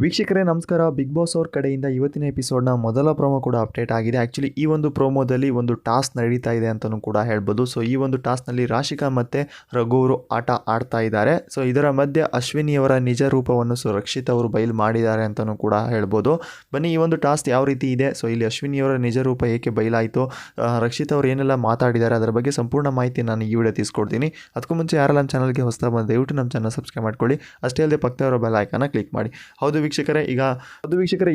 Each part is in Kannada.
ವೀಕ್ಷಕರೇ ನಮಸ್ಕಾರ. ಬಿಗ್ ಬಾಸ್ ಅವ್ರ ಕಡೆಯಿಂದ ಇವತ್ತಿನ ಎಪಿಸೋಡ್ನ ಮೊದಲ ಪ್ರೋಮೋ ಕೂಡ ಅಪ್ಡೇಟ್ ಆಗಿದೆ. ಆ್ಯಕ್ಚುಲಿ ಈ ಒಂದು ಪ್ರೋಮೋದಲ್ಲಿ ಒಂದು ಟಾಸ್ಕ್ ನಡೀತಾ ಇದೆ ಅಂತಲೂ ಕೂಡ ಹೇಳ್ಬೋದು. ಸೊ ಈ ಒಂದು ಟಾಸ್ಕ್ನಲ್ಲಿ ರಾಶಿಕಾ ಮತ್ತು ರಘು ಅವರು ಆಟ ಆಡ್ತಾ ಇದ್ದಾರೆ. ಸೊ ಇದರ ಮಧ್ಯೆ ಅಶ್ವಿನಿಯವರ ನಿಜ ರೂಪವನ್ನು ರಕ್ಷಿತ್ ಅವರು ಬಯಲು ಮಾಡಿದ್ದಾರೆ ಅಂತಲೂ ಕೂಡ ಹೇಳ್ಬೋದು. ಬನ್ನಿ ಈ ಒಂದು ಟಾಸ್ಕ್ ಯಾವ ರೀತಿ ಇದೆ, ಸೊ ಇಲ್ಲಿ ಅಶ್ವಿನಿಯವರ ನಿಜ ರೂಪ ಏಕೆ ಬಯಲಾಯಿತು, ರಕ್ಷಿತ್ ಅವರು ಏನೆಲ್ಲ ಮಾತಾಡಿದ್ದಾರೆ ಅದರ ಬಗ್ಗೆ ಸಂಪೂರ್ಣ ಮಾಹಿತಿ ನಾನು ಈ ವಿಡಿಯೋ ತಿಳಿಸ್ಕೊಡ್ತೀನಿ. ಅದಕ್ಕೂ ಮುಂಚೆ ಯಾರೆಲ್ಲ ನಮ್ಮ ಚಾನಲ್ಗೆ ಹೊಸದಾಗಿ ಬಂದು ದಯವಿಟ್ಟು ನಮ್ಮ ಚಾನಲ್ ಸಬ್ಸ್ಕ್ರೈಬ್ ಮಾಡ್ಕೊಳ್ಳಿ. ಅಷ್ಟೇ ಅಲ್ಲದೆ ಪಕ್ಕದವರ ಬೆಲ್ ಐಕಾನ್ನ ಕ್ಲಿಕ್ ಮಾಡಿ. ಹೌದು ವೀಕ್ಷಕರೇ,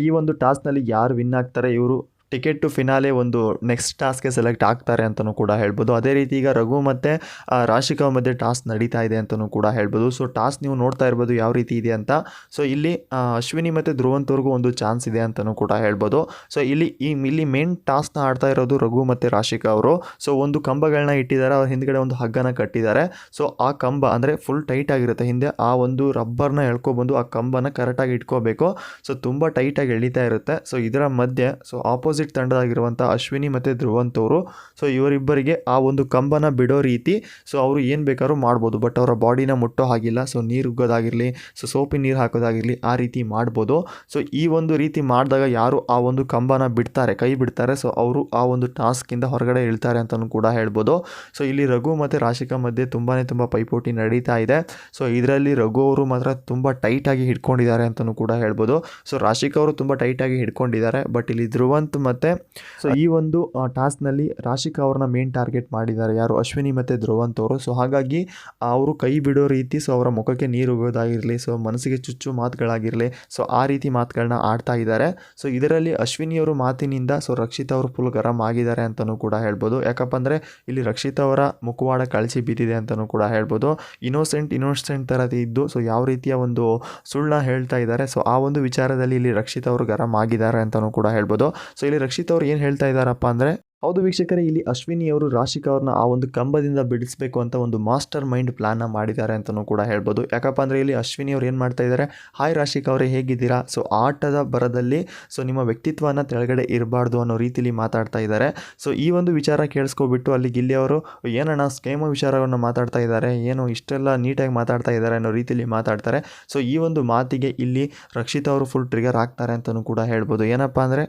ಈ ಒಂದು ಟಾಸ್ಕ್ನಲ್ಲಿ ಯಾರು ವಿನ್ ಆಗ್ತಾರೆ, ಇವರು ಟಿಕೆಟ್ ಟು ಫಿನಾಲೆ ಒಂದು ನೆಕ್ಸ್ಟ್ ಟಾಸ್ಕ್ಗೆ ಸೆಲೆಕ್ಟ್ ಆಗ್ತಾರೆ ಅಂತಲೂ ಕೂಡ ಹೇಳ್ಬೋದು. ಅದೇ ರೀತಿ ಈಗ ರಘು ಮತ್ತು ರಾಶಿಕಾ ಮಧ್ಯೆ ಟಾಸ್ಕ್ ನಡೀತಾ ಇದೆ ಅಂತಲೂ ಕೂಡ ಹೇಳ್ಬೋದು. ಸೊ ಟಾಸ್ಕ್ ನೀವು ನೋಡ್ತಾ ಇರ್ಬೋದು ಯಾವ ರೀತಿ ಇದೆ ಅಂತ. ಸೊ ಇಲ್ಲಿ ಅಶ್ವಿನಿ ಮತ್ತು ಧ್ರುವಂತವ್ರಿಗೂ ಒಂದು ಚಾನ್ಸ್ ಇದೆ ಅಂತಲೂ ಕೂಡ ಹೇಳ್ಬೋದು. ಸೊ ಇಲ್ಲಿ ಮೇನ್ ಟಾಸ್ಕ್ನ ಆಡ್ತಾ ಇರೋದು ರಘು ಮತ್ತು ರಾಶಿಕಾ ಅವರು. ಸೊ ಒಂದು ಕಂಬಗಳನ್ನ ಇಟ್ಟಿದ್ದಾರೆ, ಅವ್ರ ಹಿಂದ್ಗಡೆ ಒಂದು ಹಗ್ಗನ ಕಟ್ಟಿದ್ದಾರೆ. ಸೊ ಆ ಕಂಬ ಅಂದರೆ ಫುಲ್ ಟೈಟ್ ಆಗಿರುತ್ತೆ, ಹಿಂದೆ ಆ ಒಂದು ರಬ್ಬರ್ನ ಎಳ್ಕೊಬಂದು ಆ ಕಂಬನ ಕರೆಕ್ಟಾಗಿ ಇಟ್ಕೋಬೇಕು. ಸೊ ತುಂಬ ಟೈಟಾಗಿ ಎಳಿತಾ ಇರುತ್ತೆ. ಸೊ ಇದರ ಮಧ್ಯೆ ಆಪೋಸಿಟ್ ತಂಡದಾಗಿರುವಂಥ ಅಶ್ವಿನಿ ಮತ್ತು ಧ್ರುವಂತವರು, ಸೊ ಇವರಿಬ್ಬರಿಗೆ ಆ ಒಂದು ಕಂಬನ ಬಿಡೋ ರೀತಿ ಸೊ ಅವರು ಏನು ಬೇಕಾದ್ರೂ ಮಾಡ್ಬೋದು, ಬಟ್ ಅವರ ಬಾಡಿನ ಮುಟ್ಟೋ ಹಾಗಿಲ್ಲ. ಸೊ ನೀರು ಉಗ್ಗೋದಾಗಿರಲಿ, ಸೊ ಸೋಪಿನ ನೀರು ಹಾಕೋದಾಗಿರಲಿ, ಆ ರೀತಿ ಮಾಡ್ಬೋದು. ಸೊ ಈ ಒಂದು ರೀತಿ ಮಾಡಿದಾಗ ಯಾರು ಆ ಒಂದು ಕಂಬನ ಕೈ ಬಿಡ್ತಾರೆ, ಸೊ ಅವರು ಆ ಒಂದು ಟಾಸ್ಕಿಂದ ಹೊರಗಡೆ ಇಳ್ತಾರೆ ಅಂತಲೂ ಕೂಡ ಹೇಳ್ಬೋದು. ಸೊ ಇಲ್ಲಿ ರಘು ಮತ್ತು ರಾಶಿಕಾ ಮಧ್ಯೆ ತುಂಬ ಪೈಪೋಟಿ ನಡೀತಾ ಇದೆ. ಸೊ ಇದರಲ್ಲಿ ರಘು ಅವರು ಮಾತ್ರ ತುಂಬ ಟೈಟಾಗಿ ಹಿಡ್ಕೊಂಡಿದ್ದಾರೆ ಅಂತಲೂ ಕೂಡ ಹೇಳ್ಬೋದು. ಸೊ ರಾಶಿಕಾ ಅವರು ತುಂಬ ಟೈಟಾಗಿ ಹಿಡ್ಕೊಂಡಿದ್ದಾರೆ, ಬಟ್ ಇಲ್ಲಿ ಧ್ರುವಂತ್ ಮತ್ತು ಸೊ ಈ ಒಂದು ಟಾಸ್ಕ್ನಲ್ಲಿ ರಾಶಿಕಾ ಅವ್ರನ್ನ ಮೇನ್ ಟಾರ್ಗೆಟ್ ಮಾಡಿದ್ದಾರೆ, ಯಾರು ಅಶ್ವಿನಿ ಮತ್ತು ಧ್ರುವಂತ್ ಅವರು. ಸೊ ಹಾಗಾಗಿ ಅವರು ಕೈ ಬಿಡೋ ರೀತಿ, ಸೊ ಅವರ ಮುಖಕ್ಕೆ ನೀರು ಉಗೋದಾಗಿರಲಿ, ಸೊ ಮನಸ್ಸಿಗೆ ಚುಚ್ಚು ಮಾತುಗಳಾಗಿರಲಿ, ಸೊ ಆ ರೀತಿ ಮಾತುಗಳನ್ನ ಆಡ್ತಾ ಇದ್ದಾರೆ. ಸೊ ಇದರಲ್ಲಿ ಅಶ್ವಿನಿಯವರು ಮಾತಿನಿಂದ ಸೊ ರಕ್ಷಿತ್ ಅವರು ಫುಲ್ ಗರಂ ಆಗಿದ್ದಾರೆ ಅಂತಲೂ ಕೂಡ ಹೇಳ್ಬೋದು. ಯಾಕಪ್ಪ ಅಂದರೆ ಇಲ್ಲಿ ರಕ್ಷಿತ್ ಅವರ ಮುಖವಾಡ ಕಳಚಿ ಬಿದ್ದಿದೆ ಅಂತಲೂ ಕೂಡ ಹೇಳ್ಬೋದು. ಇನ್ನೋಸೆಂಟ್ ಥರ ಇದ್ದು ಸೊ ಯಾವ ರೀತಿಯ ಒಂದು ಸುಳ್ಳನ್ನ ಹೇಳ್ತಾ ಇದ್ದಾರೆ, ಸೊ ಆ ಒಂದು ವಿಚಾರದಲ್ಲಿ ಇಲ್ಲಿ ರಕ್ಷಿತ್ ಅವರು ಗರಂ ಆಗಿದ್ದಾರೆ ಅಂತಲೂ ಕೂಡ ಹೇಳ್ಬೋದು. ಸೊ ಇಲ್ಲಿ ರಕ್ಷಿತ್ ಅವರು ಏನು ಹೇಳ್ತಾ ಇದ್ದಾರಪ್ಪ ಅಂದರೆ, ಹೌದು ವೀಕ್ಷಕರೇ, ಇಲ್ಲಿ ಅಶ್ವಿನಿ ಅವರು ರಾಶಿಕಾ ಅವ್ರನ್ನ ಆ ಒಂದು ಕಂಬದಿಂದ ಬಿಡಿಸಬೇಕು ಅಂತ ಒಂದು ಮಾಸ್ಟರ್ ಮೈಂಡ್ ಪ್ಲಾನ್ನ ಮಾಡಿದ್ದಾರೆ ಅಂತಲೂ ಕೂಡ ಹೇಳ್ಬೋದು. ಯಾಕಪ್ಪ ಅಂದರೆ ಇಲ್ಲಿ ಅಶ್ವಿನಿ ಅವ್ರು ಏನು ಮಾಡ್ತಾ ಇದ್ದಾರೆ, ಹಾಯ್ ರಾಶಿಕಾ ಅವರೇ ಹೇಗಿದ್ದೀರಾ, ಸೊ ಆಟದ ಬರದಲ್ಲಿ ಸೊ ನಿಮ್ಮ ವ್ಯಕ್ತಿತ್ವನ ತೆಳಗಡೆ ಇರಬಾರ್ದು ಅನ್ನೋ ರೀತಿಲಿ ಮಾತಾಡ್ತಾ ಇದ್ದಾರೆ. ಸೊ ಈ ಒಂದು ವಿಚಾರ ಕೇಳಿಸ್ಕೊಬಿಟ್ಟು ಅಲ್ಲಿ ಗಿಲ್ಲಿ ಅವರು ಏನಣ್ಣ ಸ್ಕೇಮ ವಿಚಾರವನ್ನು ಮಾತಾಡ್ತಾ ಇದ್ದಾರೆ, ಏನು ಇಷ್ಟೆಲ್ಲ ನೀಟಾಗಿ ಮಾತಾಡ್ತಾ ಇದ್ದಾರೆ ಅನ್ನೋ ರೀತಿಲಿ ಮಾತಾಡ್ತಾರೆ. ಸೊ ಈ ಒಂದು ಮಾತಿಗೆ ಇಲ್ಲಿ ರಕ್ಷಿತ್ ಅವರು ಫುಲ್ ಟ್ರಿಗರ್ ಆಗ್ತಾರೆ ಅಂತಲೂ ಕೂಡ ಹೇಳ್ಬೋದು. ಏನಪ್ಪ ಅಂದರೆ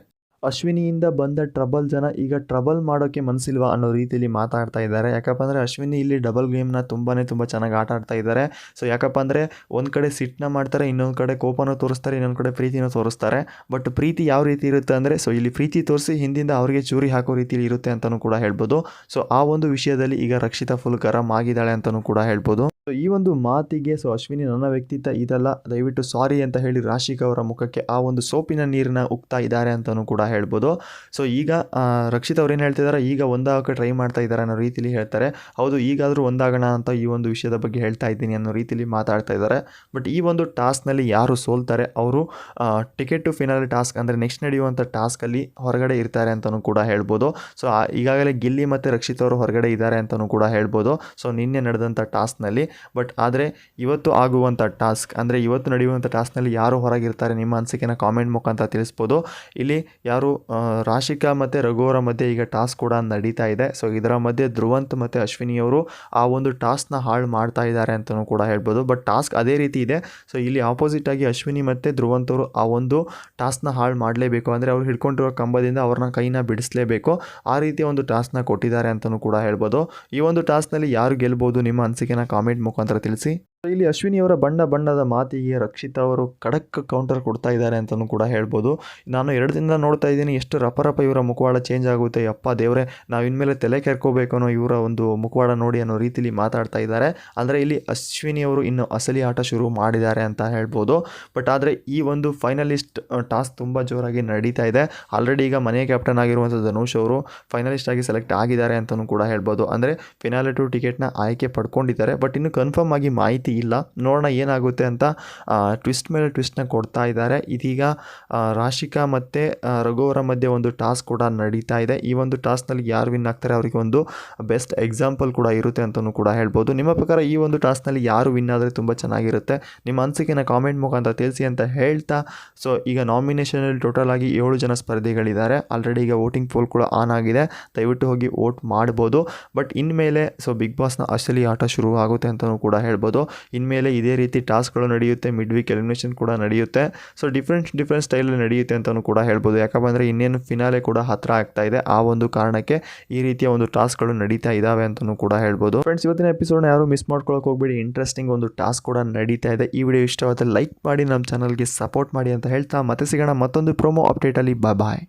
ಅಶ್ವಿನಿಯಿಂದ ಬಂದ ಟ್ರಬಲ್ ಜನ ಈಗ ಟ್ರಬಲ್ ಮಾಡೋಕ್ಕೆ ಮನಸ್ಸಿಲ್ವಾ ಅನ್ನೋ ರೀತಿಯಲ್ಲಿ ಮಾತಾಡ್ತಾ ಇದ್ದಾರೆ. ಯಾಕಪ್ಪ ಅಂದರೆ ಅಶ್ವಿನಿ ಇಲ್ಲಿ ಡಬಲ್ ಗೇಮ್ನ ತುಂಬ ಚೆನ್ನಾಗಿ ಆಟ ಆಡ್ತಾ ಇದ್ದಾರೆ. ಸೊ ಯಾಕಪ್ಪ ಅಂದರೆ ಒಂದು ಕಡೆ ಸಿಟ್ಟನ್ನ ಮಾಡ್ತಾರೆ, ಇನ್ನೊಂದು ಕಡೆ ಕೋಪನೂ ತೋರಿಸ್ತಾರೆ, ಇನ್ನೊಂದು ಕಡೆ ಪ್ರೀತಿನೂ ತೋರಿಸ್ತಾರೆ. ಬಟ್ ಪ್ರೀತಿ ಯಾವ ರೀತಿ ಇರುತ್ತೆ ಅಂದರೆ ಸೊ ಇಲ್ಲಿ ಪ್ರೀತಿ ತೋರಿಸಿ ಹಿಂದಿಂದ ಅವರಿಗೆ ಚೂರಿ ಹಾಕೋ ರೀತಿಯಲ್ಲಿ ಇರುತ್ತೆ ಅಂತಲೂ ಕೂಡ ಹೇಳ್ಬೋದು. ಸೊ ಆ ಒಂದು ವಿಷಯದಲ್ಲಿ ಈಗ ರಕ್ಷಿತಾ ಫುಲ್ ಗರಂ ಆಗಿದ್ದಾಳೆ ಅಂತಲೂ ಕೂಡ ಹೇಳ್ಬೋದು. ಸೊ ಈ ಒಂದು ಮಾತಿಗೆ ಸೊ ಅಶ್ವಿನಿ ನನ್ನ ವ್ಯಕ್ತಿತ್ವ ಇದಲ್ಲ, ದಯವಿಟ್ಟು ಸಾರಿ ಅಂತ ಹೇಳಿ ರಾಶಿಕಾ ಅವರ ಮುಖಕ್ಕೆ ಆ ಒಂದು ಸೋಪಿನ ನೀರನ್ನ ಉಗ್ತಾ ಇದ್ದಾರೆ ಅಂತಲೂ ಕೂಡ ಹೇಳ್ಬೋದು. ಸೊ ಈಗ ರಕ್ಷಿತ್ ಅವ್ರು ಏನು ಹೇಳ್ತಿದ್ದಾರೆ, ಈಗ ಒಂದಾಗೋಕ್ಕೆ ಟ್ರೈ ಮಾಡ್ತಾ ಇದ್ದಾರೆ ಅನ್ನೋ ರೀತಿಲಿ ಹೇಳ್ತಾರೆ. ಹೌದು, ಈಗಾದರೂ ಒಂದಾಗೋಣ ಅಂತ ಈ ಒಂದು ವಿಷಯದ ಬಗ್ಗೆ ಹೇಳ್ತಾ ಇದ್ದೀನಿ ಅನ್ನೋ ರೀತಿಲಿ ಮಾತಾಡ್ತಾ ಇದ್ದಾರೆ. ಬಟ್ ಈ ಒಂದು ಟಾಸ್ಕ್ನಲ್ಲಿ ಯಾರು ಸೋಲ್ತಾರೆ ಅವರು ಟಿಕೆಟ್ ಟು ಫಿನಾಲೆ ಟಾಸ್ಕ್ ಅಂದರೆ ನೆಕ್ಸ್ಟ್ ನಡೆಯುವಂಥ ಟಾಸ್ಕಲ್ಲಿ ಹೊರಗಡೆ ಇರ್ತಾರೆ ಅಂತಲೂ ಕೂಡ ಹೇಳ್ಬೋದು. ಸೊ ಈಗಾಗಲೇ ಗಿಲ್ಲಿ ಮತ್ತು ರಕ್ಷಿತ್ ಅವರು ಹೊರಗಡೆ ಇದ್ದಾರೆ ಅಂತಲೂ ಕೂಡ ಹೇಳ್ಬೋದು. ಸೊ ನಿನ್ನೆ ನಡೆದಂಥ ಟಾಸ್ಕ್ನಲ್ಲಿ. ಬಟ್ ಆದರೆ ಇವತ್ತು ಆಗುವಂಥ ಟಾಸ್ಕ್ ಅಂದರೆ ಇವತ್ತು ನಡೆಯುವಂಥ ಟಾಸ್ಕ್ನಲ್ಲಿ ಯಾರು ಹೊರಗಿರ್ತಾರೆ, ನಿಮ್ಮ ಅನಿಸಿಕೆನ ಕಾಮೆಂಟ್ ಮುಖಾಂತರ ತಿಳಿಸ್ಬೋದು. ಇಲ್ಲಿ ಯಾರು ರಾಶಿಕಾ ಮತ್ತು ರಘುವರ ಮಧ್ಯೆ ಈಗ ಟಾಸ್ಕ್ ಕೂಡ ನಡೀತಾ ಇದೆ. ಸೊ ಇದರ ಮಧ್ಯೆ ಧ್ರುವಂತ್ ಮತ್ತು ಅಶ್ವಿನಿಯವರು ಆ ಒಂದು ಟಾಸ್ಕ್ನ ಹಾಳು ಮಾಡ್ತಾ ಇದ್ದಾರೆ ಅಂತಲೂ ಕೂಡ ಹೇಳ್ಬೋದು. ಬಟ್ ಟಾಸ್ಕ್ ಅದೇ ರೀತಿ ಇದೆ. ಸೊ ಇಲ್ಲಿ ಆಪೋಸಿಟ್ ಆಗಿ ಅಶ್ವಿನಿ ಮತ್ತು ಧ್ರುವಂತ್ ಅವರು ಆ ಒಂದು ಟಾಸ್ಕ್ನ ಹಾಳು ಮಾಡಲೇಬೇಕು, ಅಂದರೆ ಅವ್ರು ಹಿಡ್ಕೊಂಡಿರೋ ಕಂಬದಿಂದ ಅವ್ರನ್ನ ಕೈನ ಬಿಡಿಸಲೇಬೇಕು, ಆ ರೀತಿಯ ಒಂದು ಟಾಸ್ಕ್ನ ಕೊಟ್ಟಿದ್ದಾರೆ ಅಂತಲೂ ಕೂಡ ಹೇಳ್ಬೋದು. ಈ ಒಂದು ಟಾಸ್ಕ್ನಲ್ಲಿ ಯಾರು ಗೆಲ್ಬೋದು, ನಿಮ್ಮ ಅನಿಸಿಕೆನ ಕಾಮೆಂಟ್ ಮುಖಾಂತರ ತಿಳಿಸಿ. ಇಲ್ಲಿ ಅಶ್ವಿನಿಯವರ ಬಣ್ಣದ ಮಾತಿಗೆ ರಕ್ಷಿತ್ ಅವರು ಖಡಕ್ ಕೌಂಟರ್ ಕೊಡ್ತಾ ಇದ್ದಾರೆ ಅಂತಲೂ ಕೂಡ ಹೇಳ್ಬೋದು. ನಾನು 2 ದಿನದಿಂದ ನೋಡ್ತಾ ಇದ್ದೀನಿ, ಎಷ್ಟು ರಪರಪ ಇವರ ಮುಖವಾಡ ಚೇಂಜ್ ಆಗುತ್ತೆ, ಅಪ್ಪ ದೇವರೇ ನಾವು ಇನ್ಮೇಲೆ ತಲೆ ಕೆರ್ಕೋಬೇಕು ಅನ್ನೋ ಇವರ ಒಂದು ಮುಖವಾಡ ನೋಡಿ ಅನ್ನೋ ರೀತಿಲಿ ಮಾತಾಡ್ತಾ ಇದ್ದಾರೆ. ಅಂದರೆ ಇಲ್ಲಿ ಅಶ್ವಿನಿಯವರು ಇನ್ನು ಅಸಲಿ ಆಟ ಶುರು ಮಾಡಿದ್ದಾರೆ ಅಂತ ಹೇಳ್ಬೋದು. ಬಟ್ ಆದರೆ ಈ ಒಂದು ಫೈನಲಿಸ್ಟ್ ಟಾಸ್ಕ್ ತುಂಬ ಜೋರಾಗಿ ನಡೀತಾ ಇದೆ. ಆಲ್ರೆಡಿ ಈಗ ಮನೆಯ ಕ್ಯಾಪ್ಟನ್ ಆಗಿರುವಂಥ ಧನುಷ್ ಅವರು ಫೈನಲಿಸ್ಟ್ ಆಗಿ ಸೆಲೆಕ್ಟ್ ಆಗಿದ್ದಾರೆ ಅಂತಲೂ ಕೂಡ ಹೇಳ್ಬೋದು. ಅಂದರೆ ಫಿನಾಲೆ 2 ಟಿಕೆಟ್ನ ಆಯ್ಕೆ ಪಡ್ಕೊಂಡಿದ್ದಾರೆ. ಬಟ್ ಇನ್ನು ಕನ್ಫರ್ಮ್ ಆಗಿ ಮಾಹಿತಿ ಇಲ್ಲ, ನೋಡೋಣ ಏನಾಗುತ್ತೆ ಅಂತ. ಟ್ವಿಸ್ಟ್ ಮೇಲೆ ಟ್ವಿಸ್ಟ್ನ ಕೊಡ್ತಾ ಇದ್ದಾರೆ. ಇದೀಗ ರಾಶಿಕಾ ಮತ್ತು ರಘುವರ ಮಧ್ಯೆ ಒಂದು ಟಾಸ್ಕ್ ಕೂಡ ನಡೀತಾ ಇದೆ. ಈ ಒಂದು ಟಾಸ್ಕ್ನಲ್ಲಿ ಯಾರು ವಿನ್ ಆಗ್ತಾರೆ ಅವರಿಗೆ ಒಂದು ಬೆಸ್ಟ್ ಎಕ್ಸಾಂಪಲ್ ಕೂಡ ಇರುತ್ತೆ ಅಂತಲೂ ಕೂಡ ಹೇಳ್ಬೋದು. ನಿಮ್ಮ ಪ್ರಕಾರ ಈ ಒಂದು ಟಾಸ್ಕ್ನಲ್ಲಿ ಯಾರು ವಿನ್ ಆದರೆ ತುಂಬ ಚೆನ್ನಾಗಿರುತ್ತೆ, ನಿಮ್ಮ ಅನಿಸಿಕೆನ ಕಾಮೆಂಟ್ ಮುಖಾಂತರ ತಿಳಿಸಿ ಅಂತ ಹೇಳ್ತಾ, ಸೊ ಈಗ ನಾಮಿನೇಷನಲ್ಲಿ ಟೋಟಲ್ ಆಗಿ 7 ಜನ ಸ್ಪರ್ಧಿಗಳಿದ್ದಾರೆ. ಆಲ್ರೆಡಿ ಈಗ ವೋಟಿಂಗ್ ಪೋಲ್ ಕೂಡ ಆನ್ ಆಗಿದೆ, ದಯವಿಟ್ಟು ಹೋಗಿ ವೋಟ್ ಮಾಡ್ಬೋದು. ಬಟ್ ಇನ್ಮೇಲೆ ಸೊ ಬಿಗ್ ಬಾಸ್ನ ಅಸಲಿ ಆಟ ಶುರು ಆಗುತ್ತೆ ಅಂತಲೂ ಕೂಡ ಹೇಳ್ಬೋದು. ಇನ್ಮೇಲೆ ಇದೇ ರೀತಿ ಟಾಸ್ಕ್ಗಳು ನಡೆಯುತ್ತೆ, ಮಿಡ್ ವೀಕ್ ಎಲಿಮಿನೇಷನ್ ಕೂಡ ನಡೆಯುತ್ತೆ. ಸೊ ಡಿಫ್ರೆಂಟ್ ಸ್ಟೈಲಲ್ಲಿ ನಡೆಯುತ್ತೆ ಅಂತಲೂ ಕೂಡ ಹೇಳ್ಬೋದು. ಯಾಕಂದರೆ ಇನ್ನೇನು ಫಿನಾಲೆ ಕೂಡ ಹತ್ರ ಆಗ್ತಾ ಇದೆ, ಆ ಒಂದು ಕಾರಣಕ್ಕೆ ಈ ರೀತಿಯ ಒಂದು ಟಾಸ್ಕ್ಗಳು ನಡೀತಾ ಇದ್ದಾವೆ ಅಂತಲೂ ಕೂಡ ಹೇಳ್ಬೋದು. ಫ್ರೆಂಡ್ಸ್, ಇವತ್ತಿನ ಎಪಿಸೋಡ್ನ ಯಾರು ಮಿಸ್ ಮಾಡ್ಕೊಳ್ಳೋಕೆ ಹೋಗ್ಬೇಡಿ. ಇಂಟ್ರೆಸ್ಟಿಂಗ್ ಒಂದು ಟಾಸ್ಕ್ ಕೂಡ ನಡೀತಾ ಇದೆ. ಈ ವಿಡಿಯೋ ಇಷ್ಟವಾದರೆ ಲೈಕ್ ಮಾಡಿ, ನಮ್ಮ ಚಾನಲ್ಗೆ ಸಪೋರ್ಟ್ ಮಾಡಿ ಅಂತ ಹೇಳ್ತಾ ಮತ್ತೆ ಸಿಗೋಣ ಮತ್ತೊಂದು ಪ್ರೊಮೋ ಅಪ್ಡೇಟಲ್ಲಿ. ಬಾಯ್.